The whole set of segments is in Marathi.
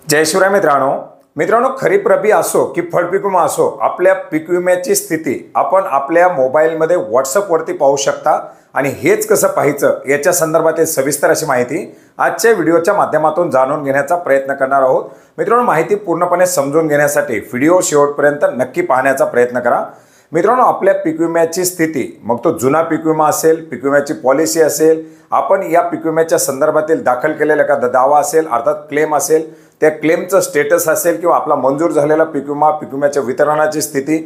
जय शिवराय मित्रांनो खरीप रबी असो की फळ पीक विमा असो, आपल्या पीक विम्याची स्थिती आपण आपल्या मोबाईलमध्ये व्हॉट्सअपवरती पाहू शकता। आणि हेच कसं पाहायचं याच्या संदर्भातील सविस्तर अशी माहिती आजच्या व्हिडिओच्या माध्यमातून जाणून घेण्याचा प्रयत्न करणार आहोत। मित्रांनो, माहिती पूर्णपणे समजून घेण्यासाठी व्हिडिओ शेवटपर्यंत नक्की पाहण्याचा प्रयत्न करा। मित्रांनो, आपल्या पीक विम्याची स्थिती, मग तो जुना पीक विमा असेल, पीक विम्याची पॉलिसी असेल, आपण या पीक विम्याच्या संदर्भातील दाखल केलेला एखादा दावा असेल, अर्थात क्लेम असेल, त्या क्लेमचं स्टेटस असेल किंवा आपला मंजूर झालेला पीक विमा, पीक विम्याच्या वितरणाची स्थिती,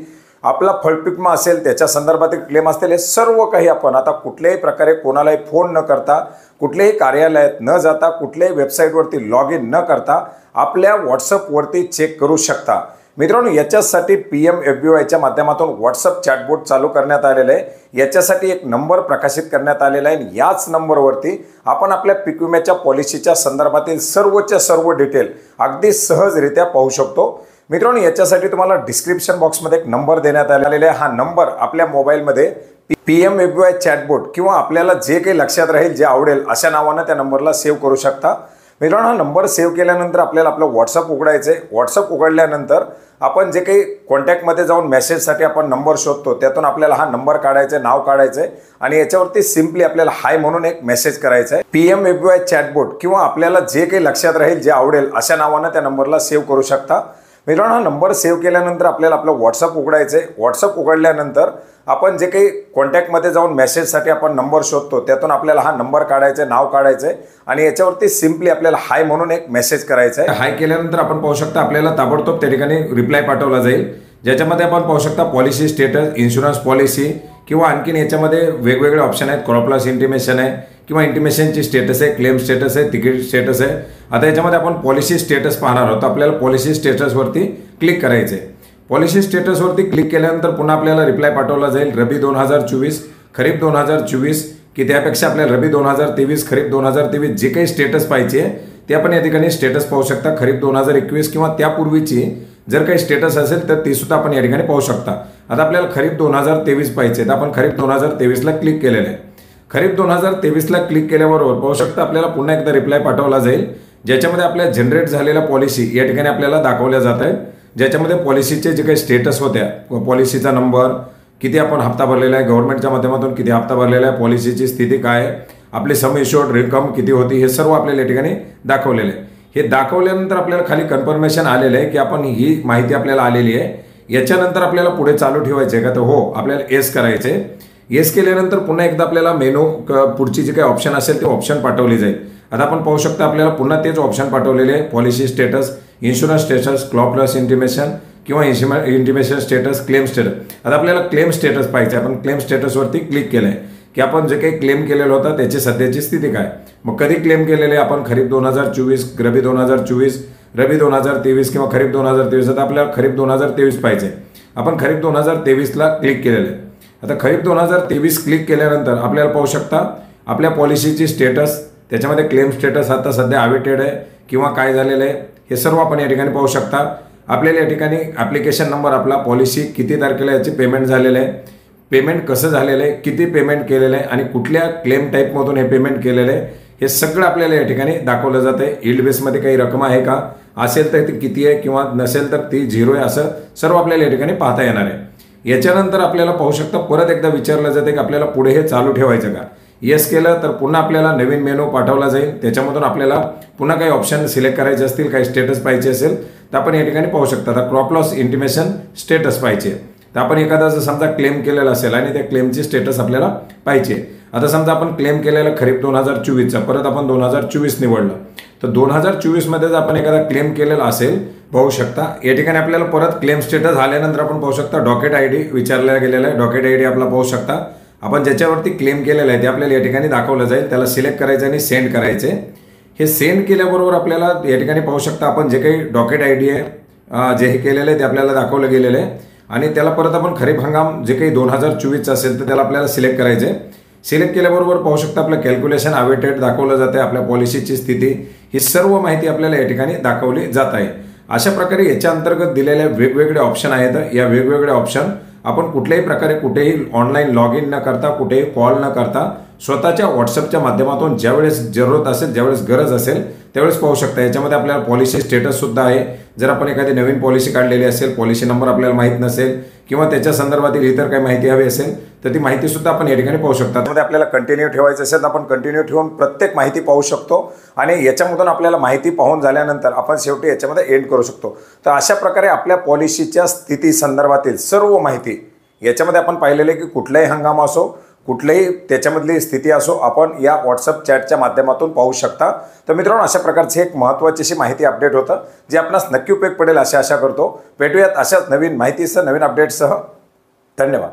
आपला फळ पीक विमा असेल त्याच्या संदर्भातील क्लेम असतील, हे सर्व काही आपण आता कुठल्याही प्रकारे कोणालाही फोन न करता, कुठल्याही कार्यालयात न जाता, कुठल्याही वेबसाईटवरती लॉग इन न करता आपल्या व्हॉट्सअपवरती चेक करू शकता। मित्रांनो, याच्यासाठी PMFBYच्या माध्यमातून व्हॉट्सअप चॅटबॉट चालू करण्यात आलेलं आहे। याच्यासाठी एक नंबर प्रकाशित करण्यात आलेला आहे। याच नंबरवरती आपण आपल्या पीक विम्याच्या पॉलिसीच्या संदर्भातील सर्वच्या सर्व डिटेल अगदी सहजरित्या पाहू शकतो। मित्रांनो, याच्यासाठी तुम्हाला डिस्क्रिप्शन बॉक्समध्ये एक नंबर देण्यात आलेला आहे। हा नंबर आपल्या मोबाईलमध्ये PMFBY चॅटबॉट किंवा आपल्याला जे काही लक्षात राहील, जे आवडेल अशा नावाने त्या नंबरला सेव्ह करू शकता। मित्रांनो, हा नंबर सेव्ह केल्यानंतर आपल्याला आपलं व्हॉट्सअप उघडायचं आहे। व्हॉट्सअप उघडल्यानंतर आपण जे काही कॉन्टॅक्टमध्ये जाऊन मेसेजसाठी आपण नंबर शोधतो, त्यातून आपल्याला हा नंबर काढायचा आहे, नाव काढायचं आहे आणि याच्यावरती सिम्पली आपल्याला हाय म्हणून एक मेसेज करायचा आहे। PMFBY चॅटबॉट किंवा आपल्याला जे काही लक्षात राहील, जे आवडेल अशा नावाने त्या नंबरला सेव्ह करू शकता। मित्रांनो, हा नंबर सेव्ह केल्यानंतर आपल्याला आपलं व्हॉट्सअप उघडायचं आहे। व्हॉट्सअप उघडल्यानंतर आपण जे काही कॉन्टॅक्टमध्ये जाऊन मेसेजसाठी आपण नंबर शोधतो, त्यातून आपल्याला हा नंबर काढायचा आहे, नाव काढायचं आहे आणि याच्यावरती सिम्पली आपल्याला हाय म्हणून एक मेसेज करायचा आहे। हाय केल्यानंतर आपण पाहू शकता आपल्याला ताबडतोब त्या ठिकाणी रिप्लाय पाठवला जाईल, ज्याच्यामध्ये आपण पाहू शकता पॉलिसी स्टेटस, इन्शुरन्स पॉलिसी किंवा आणखीन याच्यामध्ये वेगवेगळे ऑप्शन आहेत। क्रॉप लॉस इंटिमेशन आहे किंवा इंटिमेशनची स्टेटस आहे, क्लेम स्टेटस आहे, तिकीट स्टेटस आहे। आता याच्यामध्ये आपण पॉलिसी स्टेटस पाहणार आहोत। आपल्याला पॉलिसी स्टेटसवरती क्लिक करायचं आहे। पॉलिसी स्टेटसवरती क्लिक केल्यानंतर पुन्हा आपल्याला रिप्लाय पाठवला जाईल, रबी 2024, खरीप 2024 की त्यापेक्षा आपल्याला रबी 2023, खरीप 2023 जे काही स्टेटस पाहिजे ते आपण या ठिकाणी स्टेटस पाहू शकता। खरीप 2021 किंवा त्यापूर्वीची जर काही स्टेटस असेल तर ती सुद्धा आपण या ठिकाणी पाहू शकता। आता आपल्याला खरीप 2023 पाहिजे तर आपण खरीप 2023ला क्लिक केलेलं आहे। खरीप 2023ला क्लिक केल्याबरोबर पाहू शकता आपल्याला पुन्हा एकदा रिप्लाय पाठवला जाईल, ज्याच्यामध्ये आपल्या जनरेट झालेल्या पॉलिसी या ठिकाणी आपल्याला दाखवल्या जात आहेत, ज्याच्यामध्ये पॉलिसीचे जे काही स्टेटस होत्या, पॉलिसीचा नंबर, किती आपण हप्ता भरलेला आहे, गव्हर्नमेंटच्या माध्यमातून किती हप्ता भरलेला आहे, पॉलिसीची स्थिती काय आहे, आपली सम इश्युअर्ड रक्कम किती होती, हे सर्व आपल्याला या ठिकाणी दाखवलेलं आहे। हे दाखवल्यानंतर आपल्याला खाली कन्फर्मेशन आलेलं आहे की आपण ही माहिती आपल्याला आलेली आहे। याच्यानंतर आपल्याला पुढे चालू ठेवायचे आहे का, तर हो आपल्याला येस करायचे। येस केल्यानंतर पुन्हा एकदा आपल्याला मेनू पुढची जे काही ऑप्शन असेल ते ऑप्शन पाठवली जाईल। आता आपण पाहू शकता आपल्याला पुन्हा तेच ऑप्शन पाठवलेले आहे, policy status, insurance status, crop loss intimation किंवा इंटिमेशन स्टेटस, क्लेम स्टेटस। आता आपल्याला क्लेम स्टेटस पाहिजे, आपण क्लेम स्टेटसवरती क्लिक केलं आहे की आपण जे काही क्लेम केलेलं होतं त्याची सध्याची स्थिती काय, मग कधी क्लेम केलेले आपण खरीप 2024, रबी 2024, रबी 2023 किंवा खरीप 2023। आता आपल्याला खरीप 2023 पाहिजे, आपण खरीप 2023ला क्लिक केलेलं आहे। आता खरीप 2023 क्लिक केल्यानंतर आपल्याला पाहू शकता आपल्या पॉलिसीची स्टेटस, त्याच्यामध्ये क्लेम स्टेटस आता सध्या अवेटेड आहे किंवा काय झालेलं आहे हे सर्व आपण या ठिकाणी पाहू शकता। आपल्याला या ठिकाणी ॲप्लिकेशन नंबर, आपला पॉलिसी किती तारखेला याची पेमेंट झालेलं आहे, पेमेंट कसं झालेलं आहे, किती पेमेंट केलेलं आहे आणि कुठल्या क्लेम टाईपमधून हे पेमेंट केलेलं आहे हे सगळं आपल्याला या ठिकाणी दाखवलं जातं आहे। यील्ड बेसमध्ये काही रक्कम आहे का, असेल तर ती किती आहे किंवा नसेल तर ती 0 आहे, असं सर्व आपल्याला या ठिकाणी पाहता येणार आहे। याच्यानंतर आपल्याला पाहू शकता परत एकदा विचारलं जाते की आपल्याला पुढे हे चालू ठेवायचं का। येस केलं तर पुन्हा आपल्याला नवीन मेनू पाठवला जाईल, त्याच्यामधून आपल्याला पुन्हा काही ऑप्शन सिलेक्ट करायचे असतील, काही स्टेटस पाहिजे असेल तर आपण या ठिकाणी पाहू शकता। आता क्रॉप लॉस इंटिमेशन स्टेटस पाहिजे तर आपण एखादा जर समजा क्लेम केलेला असेल आणि त्या क्लेमची स्टेटस आपल्याला पाहिजे। आता समजा आपण क्लेम केलेलं खरीप 2024चा, परत आपण 2024 निवडलं तर 2024मध्ये जर आपण एखादा क्लेम केलेला असेल, पाहू शकता या ठिकाणी आपल्याला परत क्लेम स्टेटस आल्यानंतर आपण पाहू शकता डॉकेट ID विचारला गेलेला आहे। डॉकेट ID आपला पाहू शकता आपण ज्याच्यावरती क्लेम केलेलं आहे ते आपल्याला या ठिकाणी दाखवलं जाईल, त्याला सिलेक्ट करायचं आणि सेंड करायचे। हे सेंड केल्याबरोबर आपल्याला या ठिकाणी पाहू शकता आपण जे काही डॉकेट ID आहे जे हे केलेलं आहे ते आपल्याला दाखवलं गेलेलं आहे आणि त्याला परत आपण खरीप हंगाम जे काही 2024 असेल तर त्याला आपल्याला सिलेक्ट करायचे। सिलेक्ट केल्याबरोबर पाहू शकता आपलं कॅल्क्युलेशन अवेटेड दाखवलं जाते, आपल्या पॉलिसीची स्थिती, ही सर्व माहिती आपल्याला या ठिकाणी दाखवली जात आहे। अशा प्रकारे याच्या अंतर्गत दिलेल्या वेगवेगळे ऑप्शन आहेत। या वेगवेगळे ऑप्शन आपण कुठल्याही प्रकारे कुठेही ऑनलाईन लॉग इन न करता, कुठेही कॉल न करता, स्वतःच्या व्हॉट्सअपच्या माध्यमातून ज्यावेळेस जरूरत असेल, ज्यावेळेस गरज असेल त्यावेळेस पाहू शकता। याच्यामध्ये आपल्याला पॉलिसी स्टेटस सुद्धा आहे। जर आपण एखादी नवीन पॉलिसी काढलेली असेल, पॉलिसी नंबर आपल्याला माहीत नसेल किंवा त्याच्या संदर्भातील इतर काही माहिती हवी असेल तर ती माहिती सुद्धा आपण या ठिकाणी पाहू शकता। त्यामध्ये आपल्याला कंटिन्यू ठेवायचं असेल तर आपण कंटिन्यू ठेवून प्रत्येक माहिती पाहू शकतो आणि याच्यामधून आपल्याला माहिती पाहून झाल्यानंतर आपण शेवटी याच्यामध्ये एंड करू शकतो। तर अशा प्रकारे आपल्या पॉलिसीच्या स्थिती संदर्भातील सर्व माहिती याच्यामध्ये आपण पाहिलेले की कुठलाही हंगाम असो, कुठल्याही त्याच्यामधली स्थिती असो, आपण या व्हॉट्सअप चॅटच्या माध्यमातून पाहू शकता। तर मित्रांनो, अशा प्रकारची एक महत्त्वाची अशी माहिती अपडेट होतं जे आपणास नक्की उपयोग पडेल अशी आशा करतो। भेटूयात अशाच नवीन माहितीसह, नवीन अपडेटसह। धन्यवाद।